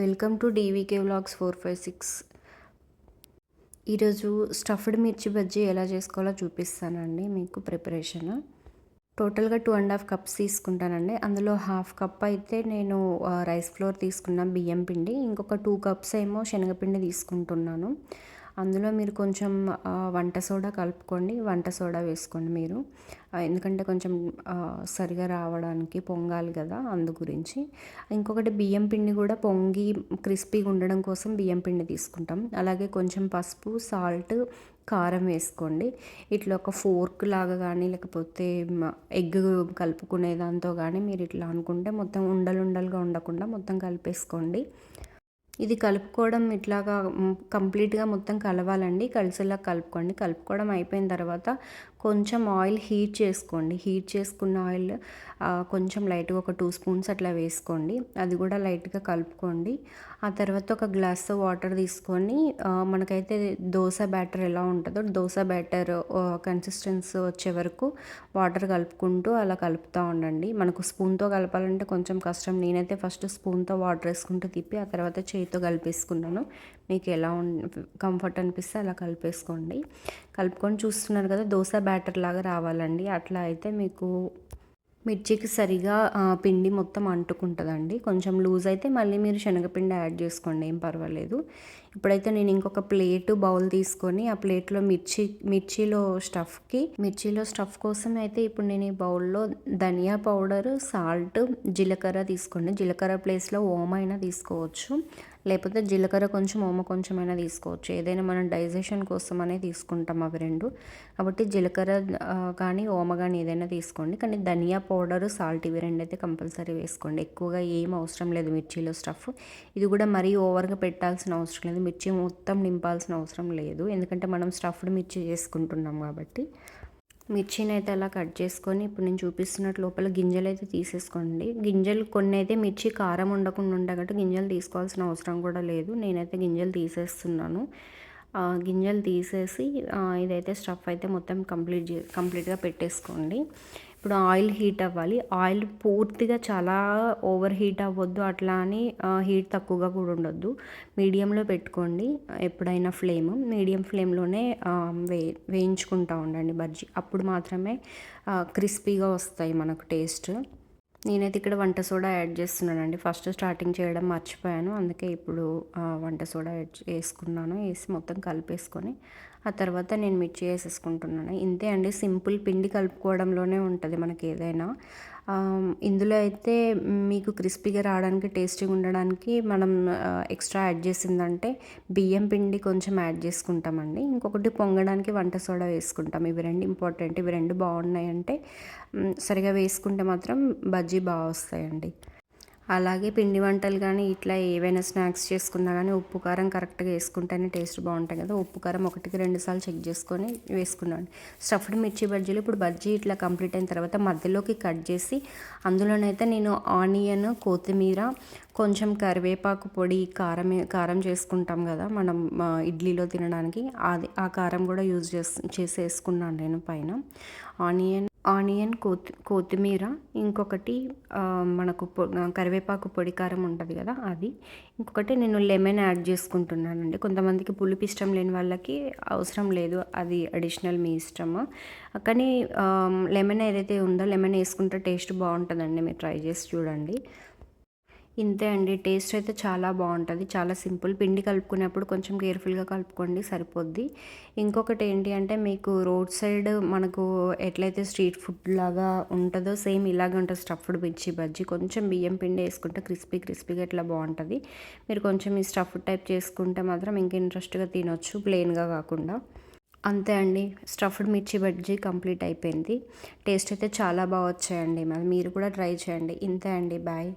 Welcome to DVK vlogs 456. ఈరోజు stuffed మిర్చి బజ్జీ ఎలా చేసుకోవాలో చూపిస్తానండి మీకు ప్రిపరేషన్. టోటల్గా 2.5 కప్స్ తీసుకుంటానండి. అందులో హాఫ్ కప్ అయితే నేను రైస్ ఫ్లోర్ తీసుకున్నాను, బియ్యం పిండి. ఇంకొక 2 కప్స్ ఏమో శనగపిండి తీసుకుంటున్నాను. అందులో మీరు కొంచెం వంట సోడా కలుపుకోండి, వంట సోడా వేసుకోండి మీరు, ఎందుకంటే కొంచెం సరిగా రావడానికి, పొంగాలి కదా, అందు గురించి. ఇంకొకటి బియ్యం పిండి కూడా పొంగి క్రిస్పీగా ఉండడం కోసం బియ్యం పిండి తీసుకుంటాం. అలాగే కొంచెం పసుపు, సాల్ట్, కారం వేసుకోండి. ఇట్లా ఒక ఫోర్క్ లాగా కానీ లేకపోతే ఎగ్ కలుపుకునే దాంతో కానీ మీరు ఇట్లా అనుకుంటే మొత్తం ఉండలుగా ఉండకుండా మొత్తం కలిపేసుకోండి. ఇది కలుపుకోవడం ఇట్లాగా కంప్లీట్గా మొత్తం కలవాలండి, కలిసేలా కలుపుకోండి. కలుపుకోవడం అయిపోయిన తర్వాత కొంచెం ఆయిల్ హీట్ చేసుకోండి. హీట్ చేసుకున్న ఆయిల్ కొంచెం లైట్గా ఒక 2 స్పూన్స్ అట్లా వేసుకోండి. అది కూడా లైట్గా కలుపుకోండి. ఆ తర్వాత ఒక గ్లాస్ వాటర్ తీసుకొని మనకైతే దోశ బ్యాటర్ ఎలా ఉంటుందో దోశ బ్యాటర్ కన్సిస్టెన్సీ వచ్చే వరకు వాటర్ కలుపుకుంటూ అలా కలుపుతూ ఉండండి. మనకు స్పూన్తో కలపాలంటే కొంచెం కష్టం. నేనైతే ఫస్ట్ స్పూన్తో వాటర్ వేసుకుంటూ తిప్పి ఆ తర్వాత చేతితో కలిపేసుకున్నాను. మీకు ఎలా కంఫర్ట్ అనిపిస్తే అలా కలిపేసుకోండి. కలుపుకొని చూస్తున్నారు కదా, దోశ బ్యాటర్ లాగా రావాలండి. అట్లా అయితే మీకు మిర్చికి సరిగా పిండి మొత్తం అంటుకుంటుందండి. కొంచెం లూజ్ అయితే మళ్ళీ మీరు శనగపిండి యాడ్ చేసుకోండి, ఏం పర్వాలేదు. ఇప్పుడైతే నేను ఇంకొక బౌల్ తీసుకొని ఆ ప్లేట్లో మిర్చిలో స్టఫ్ కోసం అయితే ఇప్పుడు నేను ఈ బౌల్లో ధనియా పౌడర్, సాల్ట్, జీలకర్ర తీసుకోండి. జీలకర్ర ప్లేస్లో ఓమ అయినా తీసుకోవచ్చు, లేకపోతే జీలకర్ర కొంచెం ఓమ కొంచెమైనా తీసుకోవచ్చు. ఏదైనా మనం డైజెషన్ కోసమనే తీసుకుంటాం అవి రెండు. కాబట్టి జీలకర్ర కానీ ఓమ కానీ ఏదైనా తీసుకోండి. కానీ ధనియా పౌడర్, సాల్ట్ ఇవి రెండు అయితే కంపల్సరీ వేసుకోండి. ఎక్కువగా ఏం అవసరం లేదు మిర్చిలో స్టఫ్. ఇది కూడా మరీ ఓవర్గా పెట్టాల్సిన అవసరం లేదు, మిర్చి మొత్తం నింపాల్సిన అవసరం లేదు, ఎందుకంటే మనం స్టఫ్డ్ మిర్చి చేసుకుంటున్నాం కాబట్టి. మిర్చిని అయితే అలా కట్ చేసుకొని ఇప్పుడు నేను చూపిస్తున్నట్టు లోపల గింజలు అయితే తీసేసుకోండి. గింజలు కొన్ని అయితే మిర్చి కారం ఉండకుండా ఉంటాయి కాబట్టి గింజలు తీసుకోవాల్సిన అవసరం కూడా లేదు. నేనైతే గింజలు తీసేస్తున్నాను. గింజలు తీసేసి ఇదైతే స్టఫ్ అయితే మొత్తం కంప్లీట్గా పెట్టేసుకోండి. ఇప్పుడు ఆయిల్ హీట్ అవ్వాలి. ఆయిల్ పూర్తిగా చాలా ఓవర్ హీట్ అవ్వద్దు, అట్లా అని హీట్ తక్కువగా కూడా ఉండొద్దు. మీడియంలో పెట్టుకోండి ఎప్పుడైనా. మీడియం ఫ్లేమ్లోనే వేయించుకుంటూ ఉండండి బజ్జీ. అప్పుడు మాత్రమే క్రిస్పీగా వస్తాయి మనకు టేస్ట్. నేనైతే ఇక్కడ వంట సోడా యాడ్ చేస్తున్నానండి. ఫస్ట్ స్టార్టింగ్ చేయడం మర్చిపోయాను, అందుకే ఇప్పుడు వంట సోడా వేసుకున్నాను. వేసి మొత్తం కలిపేసుకొని ఆ తర్వాత నేను మిర్చి వేసేసుకుంటున్నాను. ఇంతే అండి, సింపుల్. పిండి కలుపుకోవడంలోనే ఉంటుంది మనకి ఏదైనా. ఇందులో అయితే మీకు క్రిస్పీగా రావడానికి, టేస్టీగా ఉండడానికి మనం ఎక్స్ట్రా యాడ్ చేసిందంటే బియ్యం పిండి కొంచెం యాడ్ చేసుకుంటామండి. ఇంకొకటి పొంగడానికి వంట సోడా వేసుకుంటాం. ఇవి రెండు ఇంపార్టెంట్. ఇవి రెండు బాగున్నాయంటే సరిగా వేసుకుంటే మాత్రం బజ్జీ బాగా వస్తాయండి. అలాగే పిండి వంటలు కానీ ఇట్లా ఏవైనా స్నాక్స్ చేసుకున్నా కానీ ఉప్పు కారం కరెక్ట్గా వేసుకుంటేనే టేస్ట్ బాగుంటాయి కదా. ఉప్పు కారం 1-2 సార్లు చెక్ చేసుకొని వేసుకున్నాను. స్టఫ్డ్ మిర్చి బజ్జీలు ఇప్పుడు బజ్జీ ఇట్లా కంప్లీట్ అయిన తర్వాత మధ్యలోకి కట్ చేసి అందులోనైతే నేను ఆనియన్, కొత్తిమీర, కొంచెం కరివేపాకు పొడి, కారం చేసుకుంటాం కదా మనం ఇడ్లీలో తినడానికి, ఆ కారం కూడా యూజ్ చేసి వేసుకున్నాను నేను పైన. ఆనియన్, కొత్తిమీర, ఇంకొకటి మనకు కరివేపాకు పొడి కారం ఉంటుంది కదా అది. ఇంకొకటి నేను లెమన్ యాడ్ చేసుకుంటున్నానండి. కొంతమందికి పులుపు ఇష్టం లేని వాళ్ళకి అవసరం లేదు, అది అడిషనల్ మీ ఇష్టము. కానీ లెమన్ ఏదైతే ఉందో లెమన్ వేసుకుంటే టేస్ట్ బాగుంటుందండి, మీరు ట్రై చేసి చూడండి. ఇంతే అండి, టేస్ట్ అయితే చాలా బాగుంటుంది. చాలా సింపుల్. పిండి కలుపుకునేప్పుడు కొంచెం కేర్ఫుల్గా కలుపుకోండి, సరిపోద్ది. ఇంకొకటి ఏంటి అంటే మీకు రోడ్ సైడ్ మనకు ఎట్లయితే స్ట్రీట్ ఫుడ్ లాగా ఉంటుందో సేమ్ ఇలాగే ఉంటుంది స్టఫ్డ్ మిర్చి బజ్జీ. కొంచెం బియ్యం పిండి వేసుకుంటే క్రిస్పీగా ఇట్లా బాగుంటుంది. మీరు కొంచెం ఈ స్టఫ్డ్ టైప్ చేసుకుంటే మాత్రం ఇంక ఇంట్రెస్ట్గా తినొచ్చు, ప్లెయిన్గా కాకుండా. అంతే అండి, స్టఫ్డ్ మిర్చి బజ్జీ కంప్లీట్ అయిపోయింది. టేస్ట్ అయితే చాలా బాగా వచ్చాయండి. మరి మీరు కూడా ట్రై చేయండి. ఇంతే అండి, బాయ్.